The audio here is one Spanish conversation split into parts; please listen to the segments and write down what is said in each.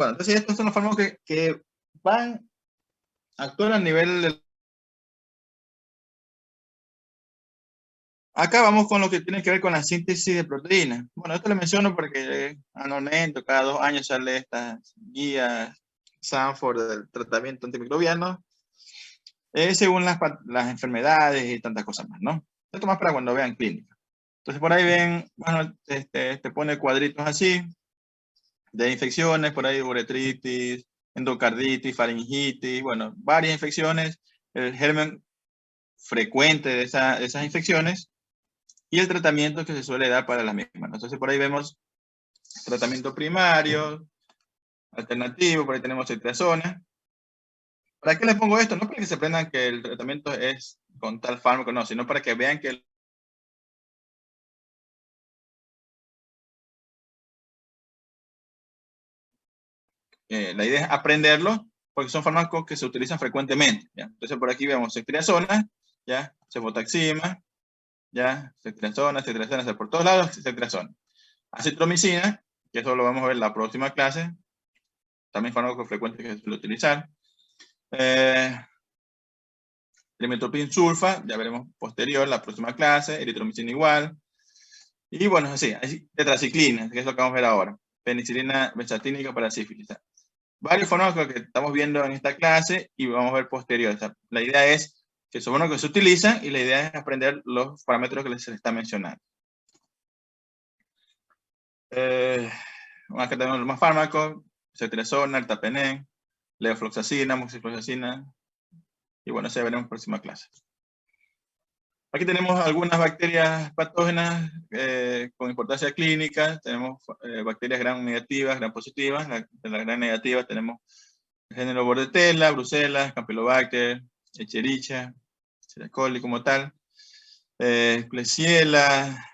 Bueno, entonces estos son los fármacos que van a actuar a nivel del... Acá vamos con lo que tiene que ver con la síntesis de proteínas. Bueno, esto lo menciono porque anualmente, cada 2 años sale estas guías Sanford del tratamiento antimicrobiano, según las enfermedades y tantas cosas más, ¿no? Esto más para cuando vean clínica. Entonces por ahí ven, bueno, te pone cuadritos así, de infecciones, por ahí uretritis, endocarditis, faringitis, bueno, varias infecciones, el germen frecuente de esas infecciones y el tratamiento que se suele dar para las mismas. Entonces por ahí vemos tratamiento primario, alternativo, por ahí tenemos cetrazona. ¿Para qué les pongo esto? No para que se aprendan que el tratamiento es con tal fármaco, no, sino para que vean que la idea es aprenderlo, porque son fármacos que se utilizan frecuentemente, ¿ya? Entonces por aquí vemos cetrazona, ¿ya? Cefotaxima, ¿ya? Cetrazona, por todos lados, cetrazona. Acitromicina, que eso lo vamos a ver en la próxima clase, también fármacos frecuentes que se suele utilizar. Trimethoprim sulfa, ya veremos posterior, la próxima clase, eritromicina igual. Y bueno, así, tetraciclina, que es lo que vamos a ver ahora. Penicilina benzatínica para sífilis. Varios fármacos que estamos viendo en esta clase y vamos a ver posterior. La idea es que son fármacos que se utilizan y la idea es aprender los parámetros que les está mencionando. Acá tenemos los más fármacos, cetrazona, ertapenem, levofloxacina, moxifloxacina, y bueno, eso ya veremos en la próxima clase. Aquí tenemos algunas bacterias patógenas con importancia clínica. Tenemos bacterias gram negativas, gram positivas. De las gram negativas tenemos el género Bordetella, Bruselas, Campylobacter, Escherichia, coli como tal, Klebsiella,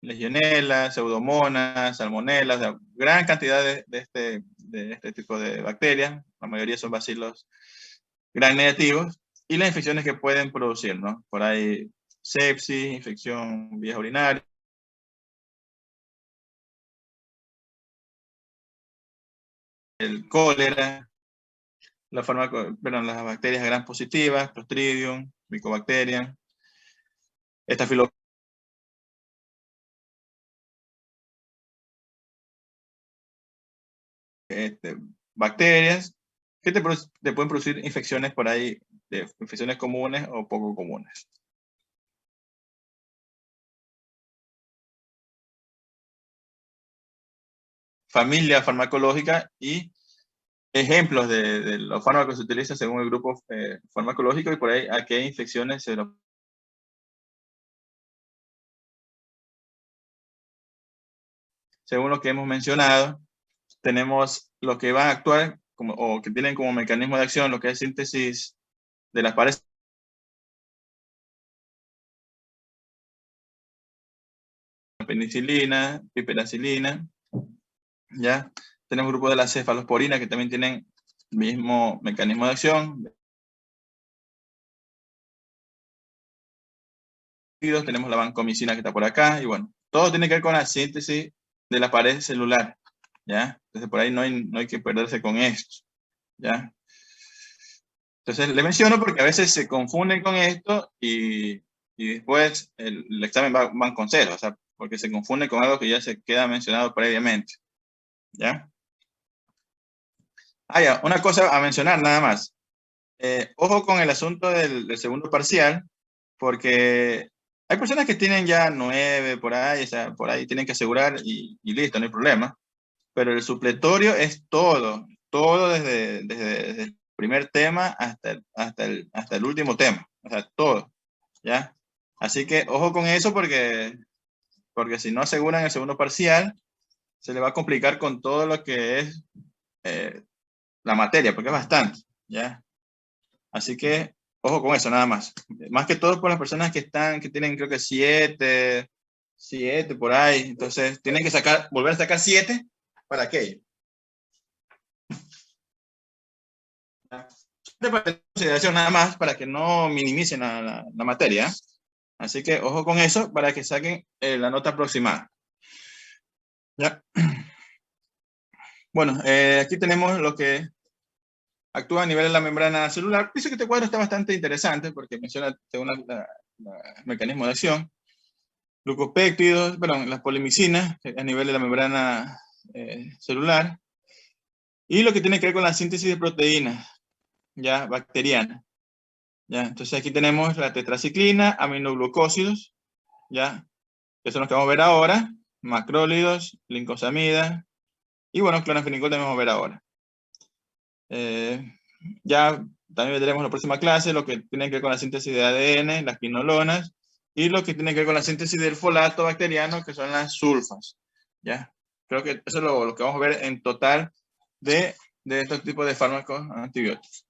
Legionella, Pseudomonas, Salmonella, o sea, gran cantidad de este tipo de bacterias. La mayoría son bacilos gram negativos. Y las infecciones que pueden producir, ¿no? Por ahí sepsis, infección vías urinarias, el cólera, las las bacterias gram positivas, Clostridium, Mycobacterium, Staphylococcus, bacterias que te pueden producir infecciones por ahí, infecciones comunes o poco comunes. Familia farmacológica y ejemplos de los fármacos que se utilizan según el grupo farmacológico y por ahí a qué infecciones se los... Según lo que hemos mencionado, tenemos lo que van a actuar o que tienen como mecanismo de acción lo que es síntesis de las paredes. Penicilina, piperacilina, ¿ya? Tenemos un grupo de la cefalosporina que también tienen el mismo mecanismo de acción. Tenemos la vancomicina que está por acá, y bueno, todo tiene que ver con la síntesis de la pared celular, ¿ya? Entonces por ahí no hay que perderse con esto, ¿ya? Entonces le menciono porque a veces se confunden con esto y después el examen van con cero, o sea, porque se confunde con algo que ya se queda mencionado previamente, ¿ya? Ah, ya, una cosa a mencionar nada más. Ojo con el asunto del segundo parcial, porque hay personas que tienen ya 9 por ahí, o sea, por ahí tienen que asegurar y listo, no hay problema. Pero el supletorio es todo desde el primer tema hasta el último tema, o sea, todo, ¿ya? Así que ojo con eso porque si no aseguran el segundo parcial, se le va a complicar con todo lo que es la materia, porque es bastante, ¿ya? Así que ojo con eso, nada más. Más que todo por las personas que tienen creo que 7 por ahí, entonces tienen que volver a sacar 7 para aquello. De consideración nada más para que no minimicen la materia. Así que ojo con eso para que saquen la nota aproximada. ¿Ya? Bueno, aquí tenemos lo que actúa a nivel de la membrana celular. Dice que este cuadro está bastante interesante porque menciona según mecanismo de acción. Glucopéptidos, perdón, las polimicinas a nivel de la membrana celular. Y lo que tiene que ver con la síntesis de proteínas, ya, bacteriana. Ya, entonces aquí tenemos la tetraciclina, aminoglucósidos, ya, que son los que vamos a ver ahora, macrólidos, lincosamidas, y bueno, clorafenicol también vamos a ver ahora. Ya también veremos en la próxima clase lo que tiene que ver con la síntesis de ADN, las quinolonas, y lo que tiene que ver con la síntesis del folato bacteriano, que son las sulfas. ¿Ya? Creo que eso es lo que vamos a ver en total de estos tipos de fármacos antibióticos.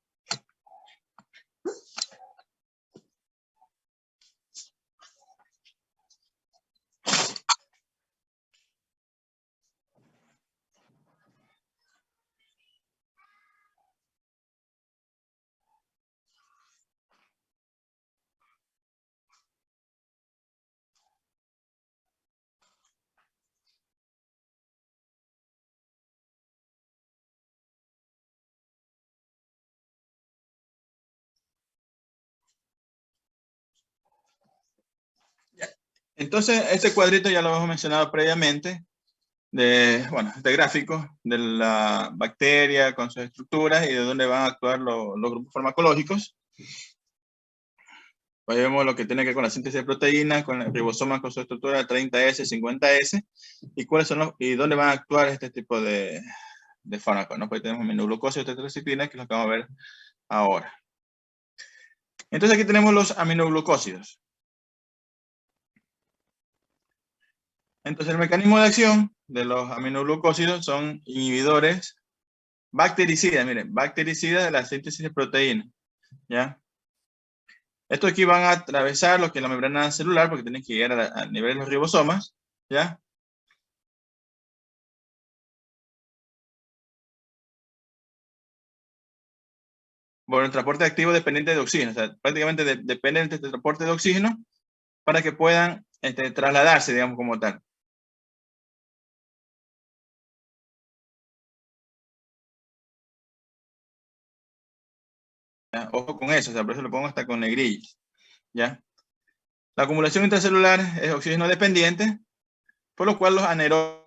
Entonces, este cuadrito ya lo hemos mencionado previamente, bueno, este gráfico de la bacteria con sus estructuras y de dónde van a actuar los grupos farmacológicos. Ahí vemos lo que tiene que ver con la síntesis de proteínas, con el ribosoma con su estructura 30S, 50S, y cuáles son y dónde van a actuar este tipo de fármacos, ¿no? Pues tenemos aminoglucósidos, tetraciclina, que es lo que vamos a ver ahora. Entonces aquí tenemos los aminoglucósidos. Entonces el mecanismo de acción de los aminoglucósidos son inhibidores bactericidas, miren, bactericidas de la síntesis de proteínas, ¿ya? Estos aquí van a atravesar lo que es la membrana celular porque tienen que llegar al nivel de los ribosomas, ¿ya? Por el transporte activo dependiente de oxígeno, o sea, prácticamente dependen del transporte de oxígeno para que puedan trasladarse, digamos, como tal. ¿Ya? Ojo con eso, o sea, por eso lo pongo hasta con negrillas, ¿ya? La acumulación intracelular es oxígeno dependiente, por lo cual los anaerobios,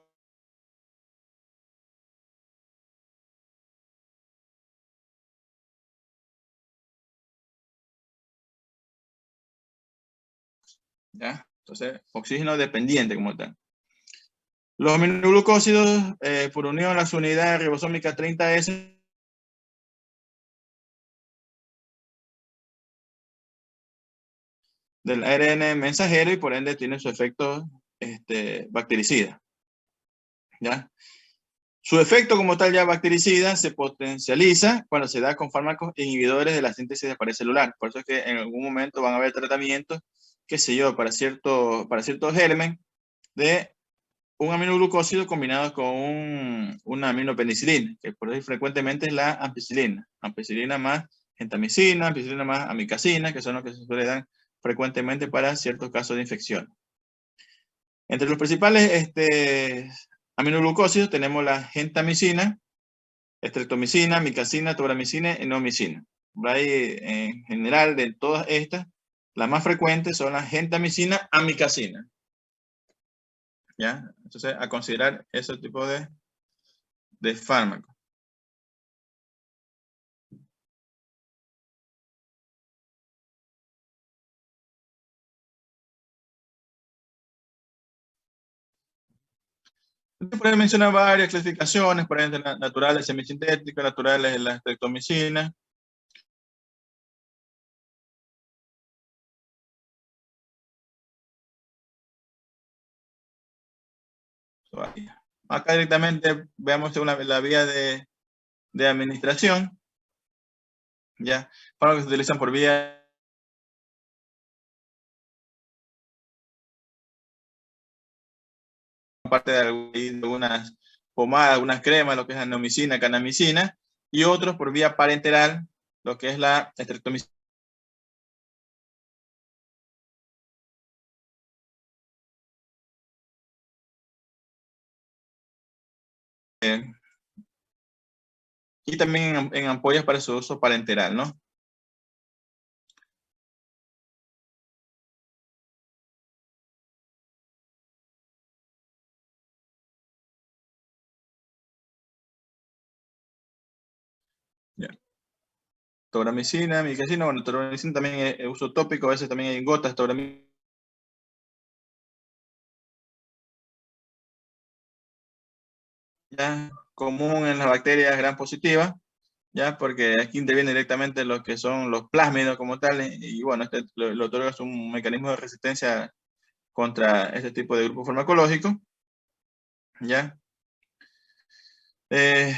¿ya? Entonces, oxígeno dependiente como tal. Los aminoglucósidos, por unión a las unidades ribosómicas 30S, del ARN mensajero y por ende tiene su efecto bactericida, ¿ya? Su efecto como tal ya bactericida se potencializa cuando se da con fármacos inhibidores de la síntesis de pared celular. Por eso es que en algún momento van a haber tratamientos, qué sé yo, para ciertos germen de un aminoglucósido combinado con una aminopenicilina, que por ahí frecuentemente es la ampicilina. Ampicilina más gentamicina, ampicilina más amicacina, que son los que se suele dar frecuentemente para ciertos casos de infección. Entre los principales aminoglucósidos tenemos la gentamicina, estreptomicina, micacina, tobramicina y neomicina. Ahí, en general, de todas estas, las más frecuentes son la gentamicina, amicacina. ¿Ya? Entonces, a considerar ese tipo de fármacos. Pueden mencionar varias clasificaciones, por ejemplo, naturales semisintéticas, naturales la estreptomicina. Acá directamente veamos la vía de administración. ¿Ya? Fármacos que se utilizan por vía parte de algunas pomadas, algunas cremas, lo que es la neomicina, canamicina, y otros por vía parenteral, lo que es la estreptomicina. y también en ampollas para su uso parenteral, ¿no? Ya. Tobramicina, micacina, bueno, tobramicina también es uso tópico, a veces también hay en gotas, tobramicina. Ya, común en las bacterias gram positivas, ya, porque aquí interviene directamente lo que son los plásmidos como tal, y bueno, este lo otorga es un mecanismo de resistencia contra este tipo de grupo farmacológico, ya. Eh,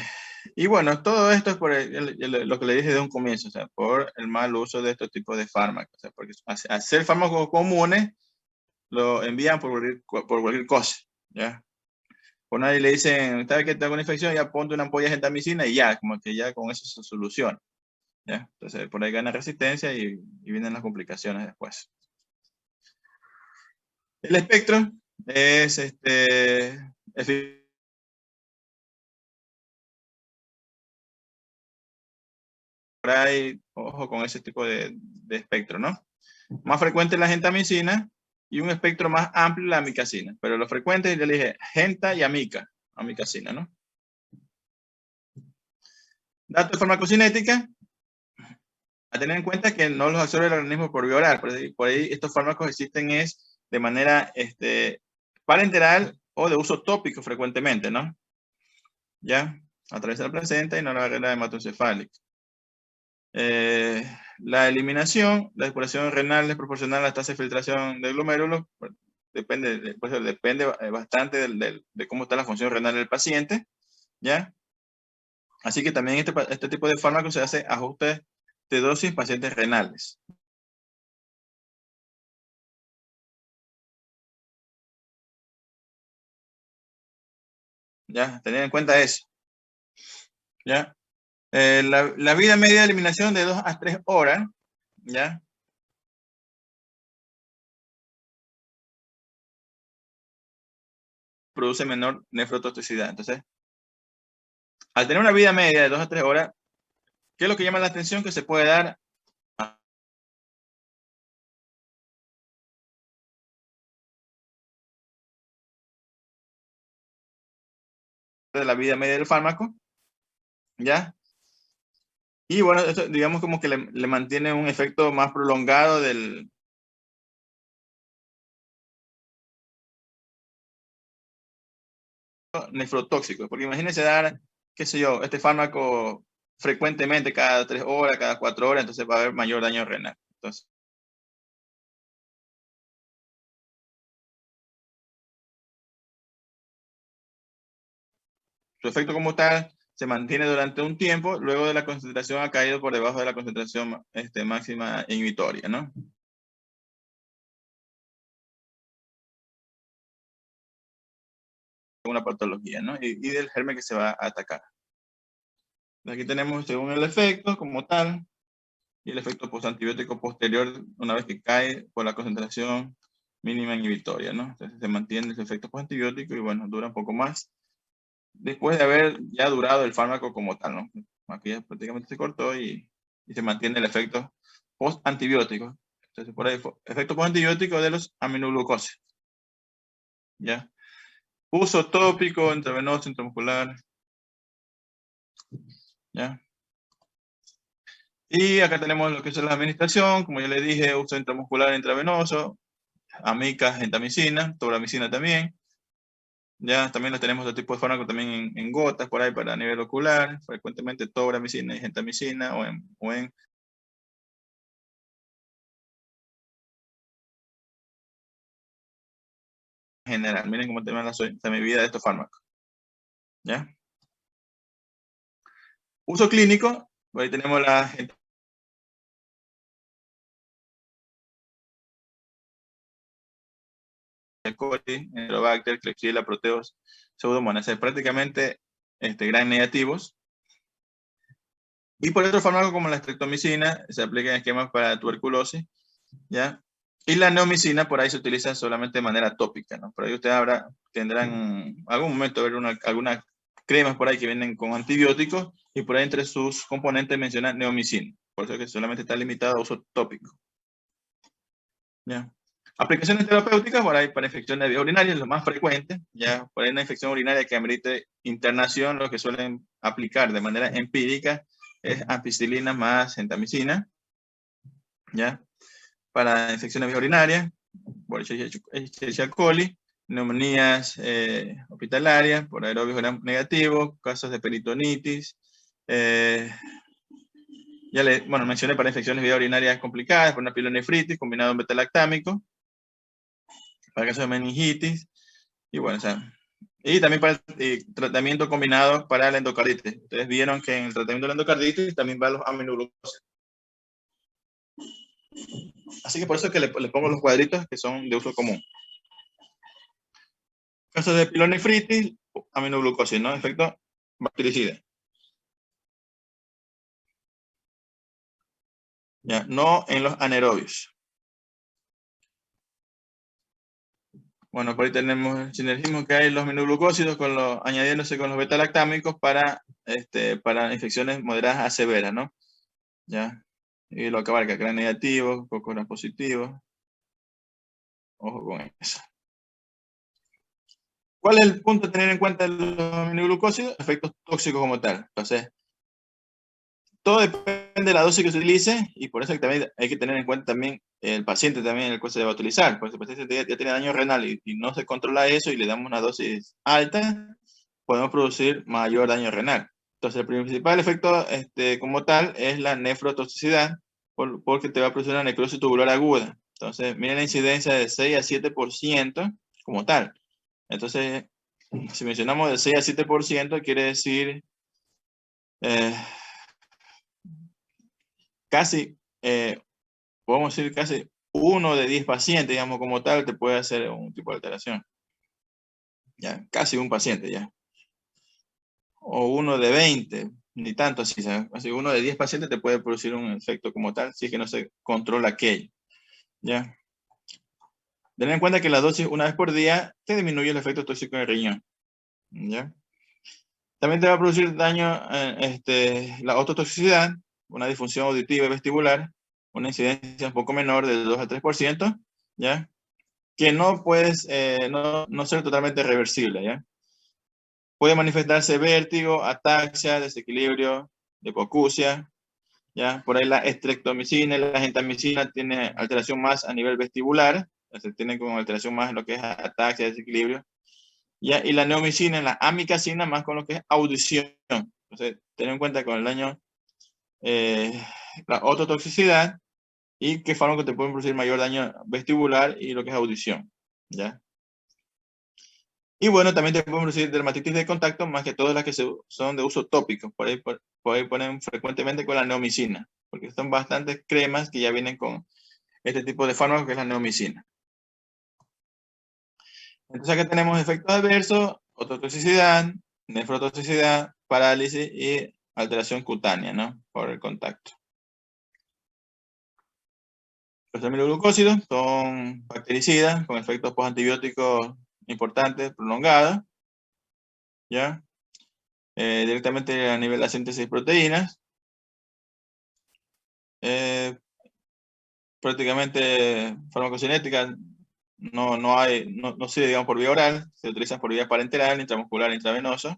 y bueno, todo esto es por lo que le dije de un comienzo, o sea, por el mal uso de estos tipos de fármacos, o sea, porque hacer fármacos comunes lo envían por cualquier cosa, ya. Por nadie le dicen, ¿sabes que tengo una infección? Ya ponte una ampolla de gentamicina y ya, como que ya con eso se soluciona. ¿Ya? Entonces, por ahí gana resistencia y vienen las complicaciones después. El espectro es por ahí, ojo con ese tipo de espectro, ¿no? Más frecuente la gentamicina y un espectro más amplio la amicacina. Pero lo frecuente, yo le dije genta y amicacina, ¿no? Datos de farmacocinética, a tener en cuenta que no los absorbe el organismo por vía oral. Por ahí estos fármacos existen es de manera parenteral o de uso tópico frecuentemente, ¿no? Ya, a través de la placenta y no la barrera hematoencefálica. La eliminación, la depuración renal es proporcional a la tasa de filtración del glomérulo. Depende, pues, depende bastante de cómo está la función renal del paciente, ¿ya? Así que también este tipo de fármacos se hace ajuste de dosis en pacientes renales. ¿Ya? Tener en cuenta eso. ¿Ya? La vida media de eliminación de 2 a 3 horas, ¿ya? Produce menor nefrotoxicidad. Entonces, al tener una vida media de 2 a 3 horas, ¿qué es lo que llama la atención? Que se puede dar de la vida media del fármaco, ¿ya? Y bueno, esto, digamos como que le mantiene un efecto más prolongado del nefrotóxico, porque imagínense dar, qué sé yo, este fármaco frecuentemente cada 3 horas, cada 4 horas, entonces va a haber mayor daño renal. Entonces, su efecto como tal se mantiene durante un tiempo, luego de la concentración ha caído por debajo de la concentración máxima inhibitoria, ¿no? Una patología, ¿no? Y del germen que se va a atacar. Aquí tenemos según el efecto como tal y el efecto postantibiótico posterior una vez que cae por la concentración mínima inhibitoria, ¿no? Entonces se mantiene ese efecto postantibiótico y bueno, dura un poco más después de haber ya durado el fármaco como tal, ¿no? Aquí ya prácticamente se cortó y se mantiene el efecto postantibiótico. Entonces por ahí, efecto postantibiótico de los aminoglucósidos, ¿ya? Uso tópico, intravenoso, intramuscular, ¿ya? Y acá tenemos lo que es la administración, como ya le dije, uso intramuscular intravenoso, amica, gentamicina, tobramicina también. Ya también tenemos otro tipo de fármaco también en gotas por ahí para nivel ocular, frecuentemente tobramicina y gentamicina o en general. Miren cómo tenemos la semivida de estos fármacos. ¿Ya? Uso clínico, ahí tenemos la coli, Enterobacter, Klebsiella, Proteus, Pseudomonas, prácticamente gran negativos. Y por otro fármaco como la streptomicina, se aplica en esquemas para tuberculosis, ¿ya? Y la neomicina por ahí se utiliza solamente de manera tópica, ¿no? Por ahí ustedes tendrán algún momento ver alguna cremas por ahí que vienen con antibióticos, y por ahí entre sus componentes menciona neomicina. Por eso es que solamente está limitado a uso tópico. ¿Ya? Aplicaciones terapéuticas por ahí para infecciones de vías urinarias, lo más frecuente. Ya por ahí una infección urinaria que amerite internación, lo que suelen aplicar de manera empírica es ampicilina más gentamicina. ¿Ya? Para infecciones de vías urinarias, por Escherichia coli, neumonías hospitalarias, por aerobios gram negativos, casos de peritonitis. Bueno, mencioné para infecciones de vías urinarias complicadas, por una pielonefritis combinado con beta-lactámico, para casos de meningitis, y bueno, o sea, y también para el tratamiento combinado para la endocarditis. Ustedes vieron que en el tratamiento de la endocarditis también van los aminoglucósidos. Así que por eso es que le pongo los cuadritos que son de uso común. Casos de pielonefritis, aminoglucosis, ¿no? Efecto bactericida. Ya, no en los anaerobios. Bueno, por ahí tenemos el sinergismo que hay en los aminoglucósidos añadiéndose con los beta-lactámicos para infecciones moderadas a severas, ¿no? Ya. Y lo que abarca gran negativo, poco gran positivo. Ojo con eso. ¿Cuál es el punto a tener en cuenta de los aminoglucósidos? Efectos tóxicos como tal. Entonces, todo depende de la dosis que se utilice, y por eso también hay que tener en cuenta también el paciente también el cual se va a utilizar. Porque si el paciente ya tiene daño renal y no se controla eso y le damos una dosis alta, podemos producir mayor daño renal. Entonces, el principal efecto como tal es la nefrotoxicidad, porque te va a producir una necrosis tubular aguda. Entonces, miren la incidencia de 6 a 7% como tal. Entonces, si mencionamos de 6 a 7%, quiere decir casi, podemos decir casi 1 de 10 pacientes, digamos, como tal, te puede hacer un tipo de alteración. Ya, casi un paciente ya. O 1 de 20, ni tanto así, ¿sabes? Así 1 de 10 pacientes te puede producir un efecto como tal, si es que no se controla aquello. ¿Ya? Ten en cuenta que la dosis una vez por día te disminuye el efecto tóxico en el riñón. ¿Ya? También te va a producir daño la ototoxicidad, una disfunción auditiva y vestibular, una incidencia un poco menor de 2 a 3%, ¿ya? Que no puedes, no ser totalmente reversible, ¿ya? Puede manifestarse vértigo, ataxia, desequilibrio, hipoacusia, ¿ya? Por ahí la estreptomicina y la gentamicina tiene alteración más a nivel vestibular, tienen como alteración más en lo que es ataxia, desequilibrio, ¿ya? Y la neomicina y la amicacina más con lo que es audición. Entonces, ten en cuenta con el daño, la ototoxicidad, y qué fármacos te pueden producir mayor daño vestibular y lo que es audición, ¿ya? Y bueno, también te pueden producir dermatitis de contacto, más que todas las que son de uso tópico. Por ahí ponen frecuentemente con la neomicina, porque son bastantes cremas que ya vienen con este tipo de fármaco que es la neomicina. Entonces aquí tenemos efectos adversos, ototoxicidad, nefrotoxicidad, parálisis y alteración cutánea, ¿no? Por el contacto. Los aminoglucósidos son bactericidas con efectos postantibióticos importantes, prolongados, ¿ya? Directamente a nivel de la síntesis de proteínas. Prácticamente farmacocinética no se digamos por vía oral, se utilizan por vía parenteral, intramuscular, intravenosa.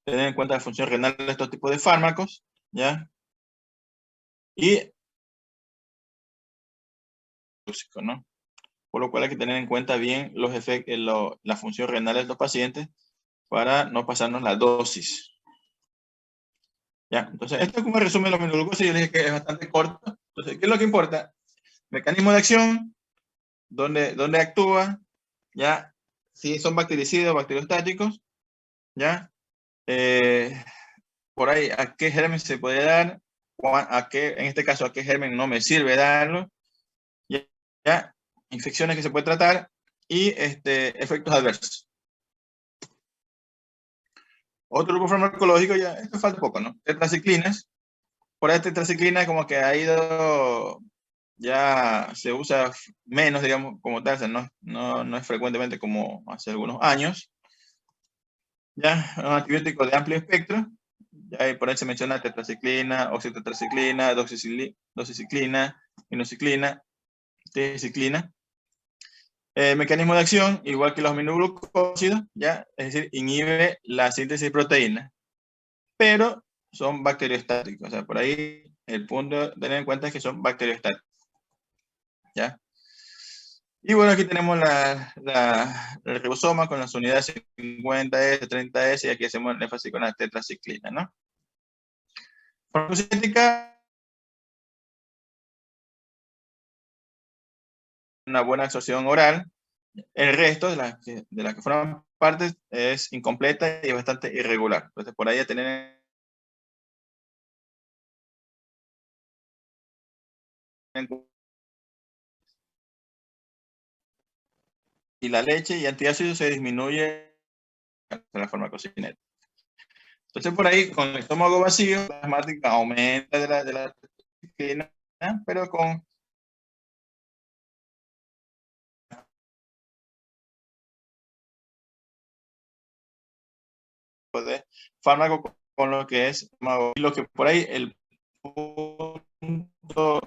Tener en cuenta la función renal de estos tipos de fármacos, ¿ya? Y tóxico, ¿no? Por lo cual hay que tener en cuenta bien los efectos, la función renal de estos pacientes para no pasarnos la dosis. ¿Ya? Entonces, esto es como resumen de la aminoglucosa. Yo les dije que es bastante corto. Entonces, ¿qué es lo que importa? Mecanismo de acción, dónde actúa, ¿ya? Si son bactericidas o bacteriostáticos, ¿ya? Por ahí, ¿a qué germen se puede dar? En este caso, ¿a qué germen no me sirve darlo? ¿Ya? Infecciones que se puede tratar y efectos adversos. Otro grupo farmacológico, ya, esto falta poco, ¿no? Tetraciclinas. Por ahí tetraciclina como que ha ido, ya se usa menos, digamos, como tal, o sea, no es frecuentemente como hace algunos años. Ya, un antibiótico de amplio espectro. Ya ahí por ahí se menciona tetraciclina, oxitetraciclina, doxiciclina, minociclina, triciclina. Mecanismo de acción, igual que los aminoglucósidos, ya, es decir, inhibe la síntesis de proteínas, pero son bacteriostáticos. O sea, por ahí el punto de tener en cuenta es que son bacteriostáticos. ¿Ya? Y bueno, aquí tenemos el ribosoma con las unidades 50S, 30S, y aquí hacemos el énfasis con la tetraciclina, ¿no? Farmacéutica, una buena absorción oral. El resto de las que forman parte es incompleta y bastante irregular. Entonces, por ahí a tener en cuenta. Y la leche y antiácidos se disminuye en la farmacocinética. Entonces, por ahí, con el estómago vacío, la asmática aumenta de la tetraciclina, pero con de fármaco con lo que es estómago. Y lo que por ahí el punto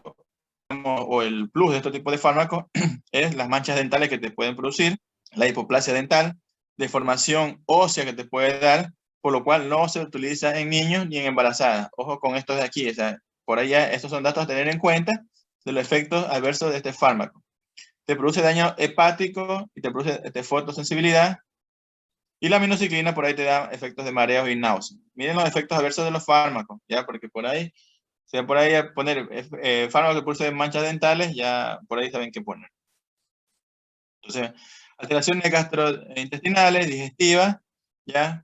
o el plus de este tipo de fármacos es las manchas dentales que te pueden producir, la hipoplasia dental, deformación ósea que te puede dar, por lo cual no se utiliza en niños ni en embarazadas. Ojo con estos de aquí, o sea, por allá estos son datos a tener en cuenta de los efectos adversos de este fármaco. Te produce daño hepático y te produce fotosensibilidad, y la minociclina por ahí te da efectos de mareos y náuseas. Miren los efectos adversos de los fármacos, ya, porque por ahí, si por ahí a poner fármacos que producen manchas dentales, ya por ahí saben qué poner. Entonces, alteraciones gastrointestinales, digestivas, ya,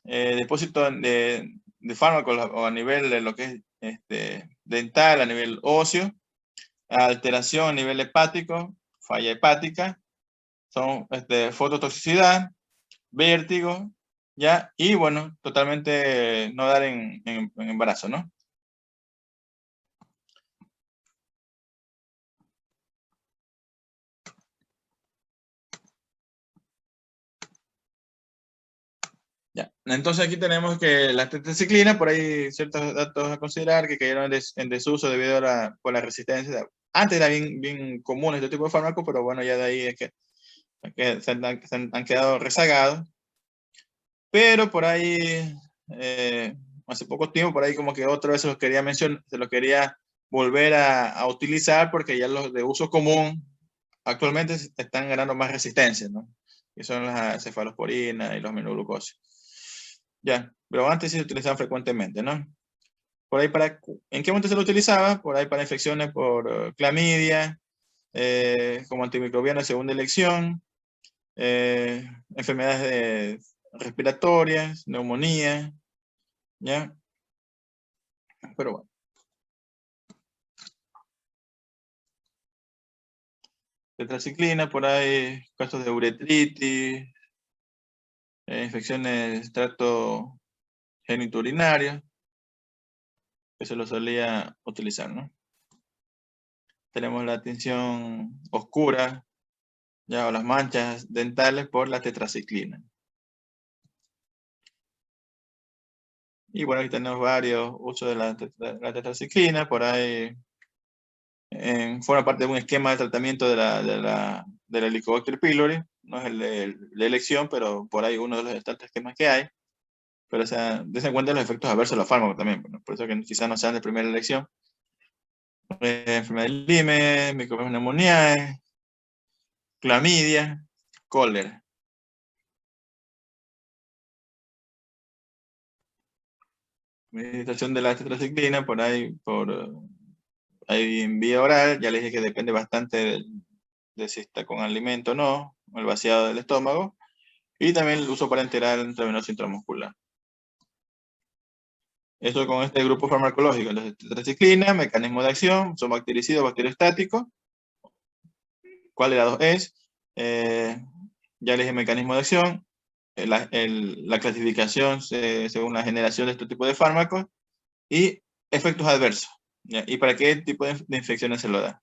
depósito de fármacos o a nivel de lo que es dental, a nivel óseo, alteración a nivel hepático, falla hepática, son fototoxicidad, vértigo, ya, y bueno, totalmente no dar en embarazo, ¿no? Ya. Entonces aquí tenemos que la tetraciclina, por ahí ciertos datos a considerar que cayeron en desuso debido por la resistencia. Antes era bien común este tipo de fármacos, pero bueno, ya de ahí es que han quedado rezagados. Pero por ahí, hace poco tiempo, por ahí como que otra vez se los quería mencionar, se los quería volver a utilizar porque ya los de uso común actualmente están ganando más resistencia, ¿no? Que son las cefalosporinas y los aminoglucósidos. Ya, pero antes sí se utilizaban frecuentemente, ¿no? Por ahí ¿en qué momento se lo utilizaba? Por ahí para infecciones por clamidia, como antimicrobiano de segunda elección, enfermedades respiratorias, neumonía, ¿ya? Pero bueno. Tetraciclina, por ahí casos de uretritis, infecciones de tracto genitourinario, que se lo solía utilizar, ¿no? Tenemos la tinción oscura, ya, o las manchas dentales por la tetraciclina. Y bueno, aquí tenemos varios usos de la tetraciclina, por ahí forma parte de un esquema de tratamiento de la Helicobacter pylori, no es el de elección, pero por ahí uno de los tantos esquemas que hay. Pero o sea, des en cuenta los efectos adversos de los fármacos también, ¿no? Por eso que quizás no sean de primera elección. Enfermedad del Lyme, microneumoniae, clamidia, cólera. Administración de la tetraciclina por ahí en vía oral, ya les dije que depende bastante de si está con alimento o no, el vaciado del estómago, y también el uso parenteral intravenoso intramuscular. Eso con este grupo farmacológico. Entonces, tetraciclina, mecanismo de acción, son bactericidas, bacteriostáticos. ¿Cuál de las dos es? Ya les dije mecanismo de acción, la clasificación según la generación de este tipo de fármacos y efectos adversos. ¿Ya? ¿Y para qué tipo de infecciones se lo da?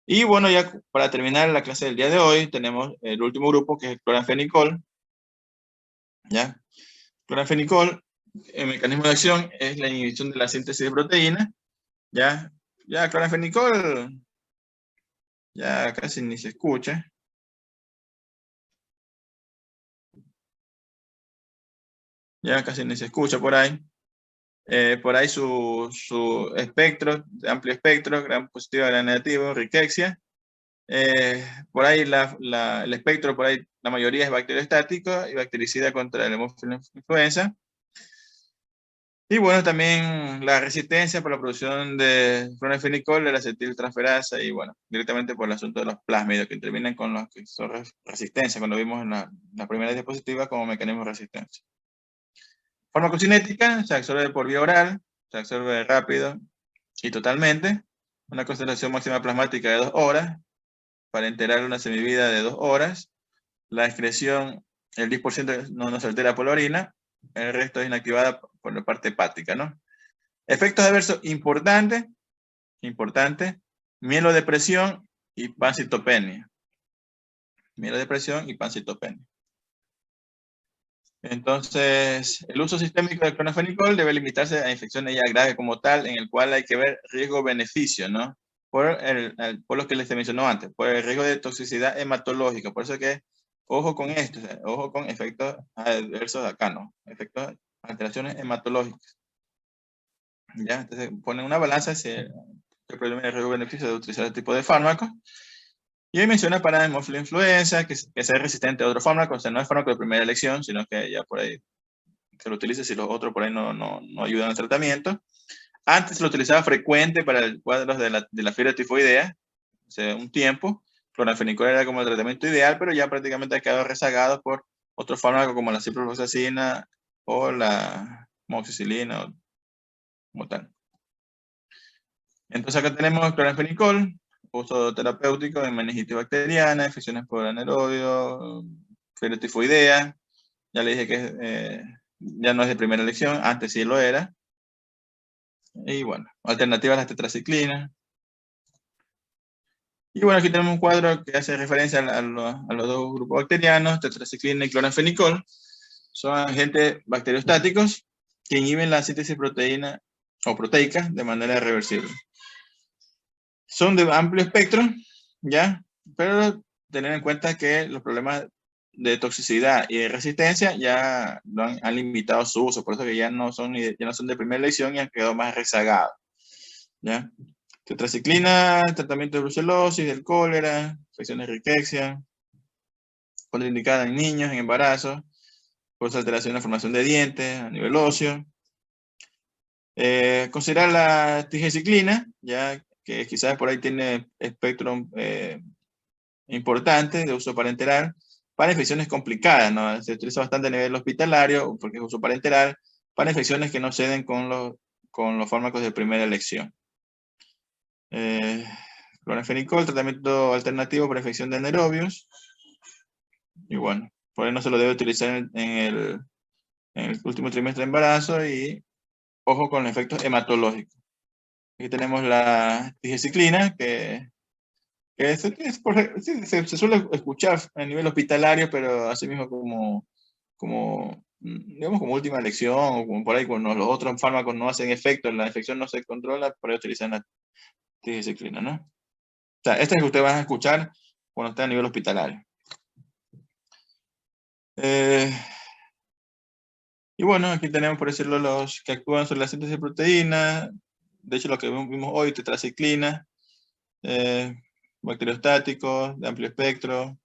Y bueno, ya para terminar la clase del día de hoy, tenemos el último grupo que es el cloranfenicol, ¿ya? Cloranfenicol, el mecanismo de acción es la inhibición de la síntesis de proteína, ¿ya? Ya, cloranfenicol, ya casi ni se escucha. Ya casi ni se escucha por ahí. Por ahí su espectro, amplio espectro, gran positivo, gran negativo, riquexia. Por ahí el espectro, por ahí la mayoría es bacteriostático y bactericida contra el hemófilo influenza. Y bueno, también la resistencia por la producción de cloranfenicol, de la acetiltransferasa y bueno, directamente por el asunto de los plásmidos que intervienen con los que son resistencia, cuando vimos en la primera diapositiva como mecanismo de resistencia. Farmacocinética, se absorbe por vía oral, se absorbe rápido y totalmente. Una concentración máxima plasmática de 2 horas, para enterar una semivida de 2 horas. La excreción, el 10% no se altera por la orina, el resto es inactivada por la parte hepática, ¿no? Efectos adversos importantes, mielodepresión y pancitopenia. Mielodepresión y pancitopenia. Entonces, el uso sistémico del clonafenicol debe limitarse a infecciones ya graves como tal, en el cual hay que ver riesgo-beneficio, ¿no? Por lo que les mencionó antes, por el riesgo de toxicidad hematológica. Por eso que, ojo con esto, o sea, ojo con efectos adversos acá, ¿no? Efectos, alteraciones hematológicas. ¿Ya? Entonces, ponen una balanza si el problema de riesgo-beneficio de utilizar este tipo de fármacos. Y ahí menciona para hemófilo influenza, que sea resistente a otros fármacos, o sea, no es fármaco de primera elección, sino que ya por ahí se lo utiliza si los otros por ahí no ayudan al tratamiento. Antes se lo utilizaba frecuente para el cuadro de la fiebre tifoidea, o sea, un tiempo. Cloranfenicol era como el tratamiento ideal, pero ya prácticamente ha quedado rezagado por otros fármacos como la ciprofloxacina o la moxicilina o como tal. Entonces acá tenemos cloranfenicol, uso terapéutico en meningitis bacteriana, infecciones por anaerobio, fiebre tifoidea. Ya le dije que ya no es de primera elección, antes sí lo era. Y bueno, alternativas a la tetraciclina. Y bueno, aquí tenemos un cuadro que hace referencia a los dos grupos bacterianos, tetraciclina y cloranfenicol. Son agentes bacteriostáticos que inhiben la síntesis proteína o proteica de manera reversible. Son de amplio espectro, ¿ya? Pero tener en cuenta que los problemas de toxicidad y de resistencia ya han limitado su uso, por eso que ya no son de primera elección y han quedado más rezagados, ¿ya? Tetraciclina, tratamiento de brucelosis, del cólera, infecciones de riquexia, contraindicada en niños, en embarazo, por su alteración en la formación de dientes a nivel óseo. Considerar la tigenciclina, ya que quizás por ahí tiene espectro importante de uso parenteral para infecciones complicadas, ¿no? Se utiliza bastante a nivel hospitalario porque es uso parenteral para infecciones que no ceden con los fármacos de primera elección. Cloranfenicol, tratamiento alternativo para infección de anaerobios. Y bueno, por ahí no se lo debe utilizar en el último trimestre de embarazo y ojo con los efectos hematológicos. Aquí tenemos la tigenciclina, se suele escuchar a nivel hospitalario, pero así mismo digamos, como última elección, o como por ahí cuando los otros fármacos no hacen efecto, la infección no se controla, por ahí utilizan la tigenciclina, ¿no? O sea, esta es que ustedes van a escuchar cuando está a nivel hospitalario. Y bueno, aquí tenemos, por decirlo, los que actúan sobre la síntesis de proteínas. De hecho, lo que vimos hoy, tetraciclina, bacteriostáticos de amplio espectro,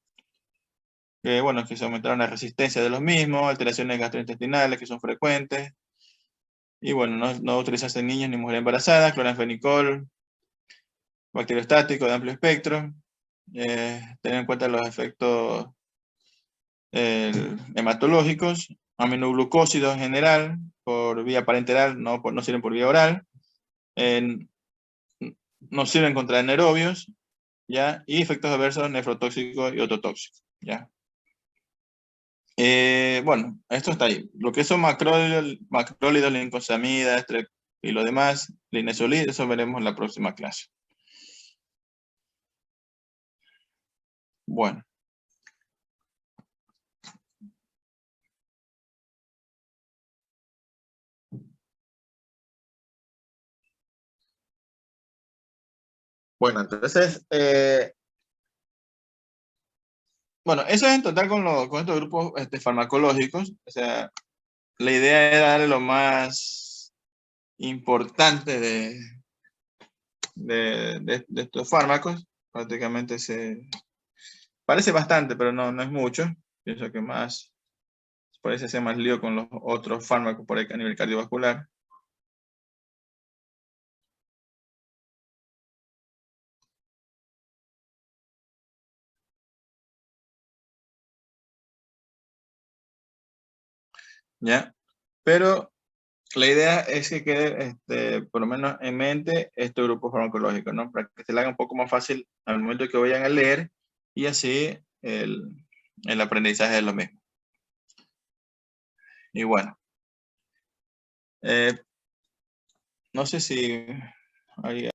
bueno, que se aumentaron la resistencia de los mismos, alteraciones gastrointestinales que son frecuentes. Y bueno, no utilizarse en niños ni mujeres embarazadas, cloranfenicol, bacteriostático de amplio espectro. Tener en cuenta los efectos hematológicos, aminoglucósidos en general, por vía parenteral, no sirven por vía oral, no sirven contra anaerobios, ¿ya? Y efectos adversos nefrotóxicos y ototóxicos, ¿ya? Bueno, esto está ahí. Lo que son macrólidos, lincosamidas y lo demás, linezolid, eso veremos en la próxima clase. Bueno. Bueno, entonces, bueno, eso es en total con estos grupos farmacológicos. O sea, la idea era darle lo más importante de estos fármacos. Prácticamente parece bastante, pero no es mucho. Pienso que más, parece ser más lío con los otros fármacos por ahí a nivel cardiovascular. ¿Ya? Pero la idea es que quede, por lo menos en mente, este grupo farmacológico, ¿no? Para que se le haga un poco más fácil al momento que vayan a leer y así el aprendizaje es lo mismo. Y bueno, no sé si hay